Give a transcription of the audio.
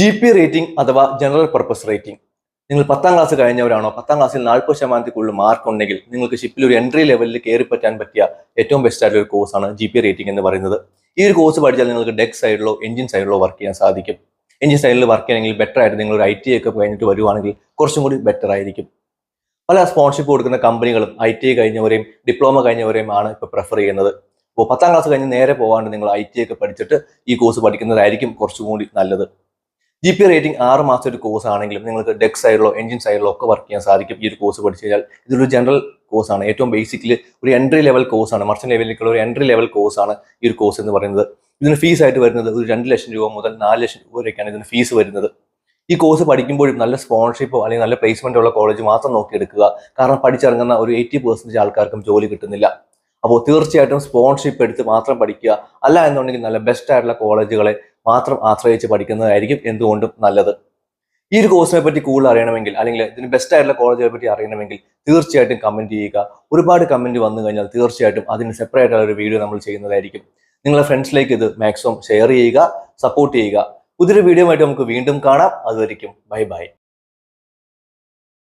GP rating അഥവാ general purpose rating. നിങ്ങൾ 10ാം class കഴിഞ്ഞവരാണോ, 10ാം ക്ലാസ്സിൽ 40% കൂടുതൽ മാർക്ക് ഉണ്ടെങ്കിൽ നിങ്ങൾക്ക് ഷിപ്പിൽ ഒരു എൻട്രി ലെവലിൽ കയറി പറ്റാൻ പറ്റിയ ഏറ്റവും ബെസ്റ്റ് ആയിട്ടുള്ള ഒരു കോഴ്സാണ് GP റേറ്റിംഗ് എന്ന് പറയുന്നത്. ഈ ഒരു കോഴ്സ് പഠിച്ചാൽ നിങ്ങൾക്ക് ഡെക്ക് സൈഡിലോ എഞ്ചിൻ സൈഡിലോ വർക്ക് ചെയ്യാൻ സാധിക്കും. എഞ്ചിൻ സൈഡിൽ വർക്ക് ചെയ്യണമെങ്കിൽ ബെറ്റർ ആയിട്ട് നിങ്ങൾ ഒരു IT ഒക്കെ കഴിഞ്ഞിട്ട് വരുവാണെങ്കിൽ കുറച്ചും കൂടി ബെറ്റർ ആയിരിക്കും. പല സ്പോൺഷിപ്പ് കൊടുക്കുന്ന കമ്പനികളും IT കഴിഞ്ഞവരെയും ഡിപ്ലോമ കഴിഞ്ഞവരെയും ആണ് ഇപ്പോൾ പ്രിഫർ ചെയ്യുന്നത്. അപ്പോൾ 10ാം ക്ലാസ് കഴിഞ്ഞ് നേരെ പോകാണ്ട് നിങ്ങൾ IT ഒക്കെ പഠിച്ചിട്ട് ഈ കോഴ്സ് പഠിക്കുന്നതായിരിക്കും കുറച്ചും കൂടി നല്ലത്. GP റേറ്റിംഗ് 6 മാസത്തെ ഒരു കോഴ്സ് ആണെങ്കിലും നിങ്ങൾക്ക് ഡെക്ക് സൈഡിലോ എഞ്ചിൻ സൈഡിലോ ഒക്കെ വർക്ക് ചെയ്യാൻ സാധിക്കും. ഈ ഒരു കോഴ്സ് പഠിച്ചു കഴിഞ്ഞാൽ ഇതൊരു ജനറൽ കോഴ്സാണ്. ഏറ്റവും ബേസിക്കലി ഒരു എൻട്രി ലെവൽ കോഴ്സാണ്. മർച്ചന്റ് ലെവലിലേക്കുള്ള ഒരു എൻട്രി ലെവൽ കോഴ്സാണ് ഈ ഒരു കോഴ്സ് എന്ന് പറയുന്നത്. ഇതിന് ഫീസ് ആയിട്ട് വരുന്നത് ഒരു 2 ലക്ഷം രൂപ മുതൽ 4 ലക്ഷം രൂപ വരെയൊക്കെയാണ് ഇതിന് ഫീസ് വരുന്നത്. ഈ കോഴ്സ് പഠിക്കുമ്പോഴും നല്ല സ്പോൺഷിപ്പോ അല്ലെങ്കിൽ നല്ല പ്ലേസ്മെന്റ് ഉള്ള കോളേജ് മാത്രം നോക്കിയെടുക്കുക. കാരണം പഠിച്ചിറങ്ങുന്ന ഒരു 80% ആൾക്കാർക്കും ജോലി കിട്ടുന്നില്ല. അപ്പോൾ തീർച്ചയായിട്ടും സ്പോൺഷിപ്പ് എടുത്ത് മാത്രം പഠിക്കുക. അല്ല എന്നുണ്ടെങ്കിൽ നല്ല ബെസ്റ്റ് ആയിട്ടുള്ള കോളേജുകളെ മാത്രം ആശ്രയിച്ച് പഠിക്കുന്നതായിരിക്കും എന്തുകൊണ്ടും നല്ലത്. ഈ ഒരു കോഴ്സിനെ പറ്റി കൂടുതൽ അറിയണമെങ്കിൽ അല്ലെങ്കിൽ ഇതിന് ബെസ്റ്റ് ആയിട്ടുള്ള കോളേജുകളെ പറ്റി അറിയണമെങ്കിൽ തീർച്ചയായിട്ടും കമന്റ് ചെയ്യുക. ഒരുപാട് കമന്റ് വന്നു കഴിഞ്ഞാൽ തീർച്ചയായിട്ടും അതിന് സെപ്പറേറ്റ് ആയ ഒരു വീഡിയോ നമ്മൾ ചെയ്യുന്നതായിരിക്കും. നിങ്ങളുടെ ഫ്രണ്ട്സിലേക്ക് ഇത് മാക്സിമം ഷെയർ ചെയ്യുക, സപ്പോർട്ട് ചെയ്യുക. പുതിയൊരു വീഡിയോ ആയിട്ട് നമുക്ക് വീണ്ടും കാണാം. അതുവരെയ്ക്കും ബൈ ബൈ.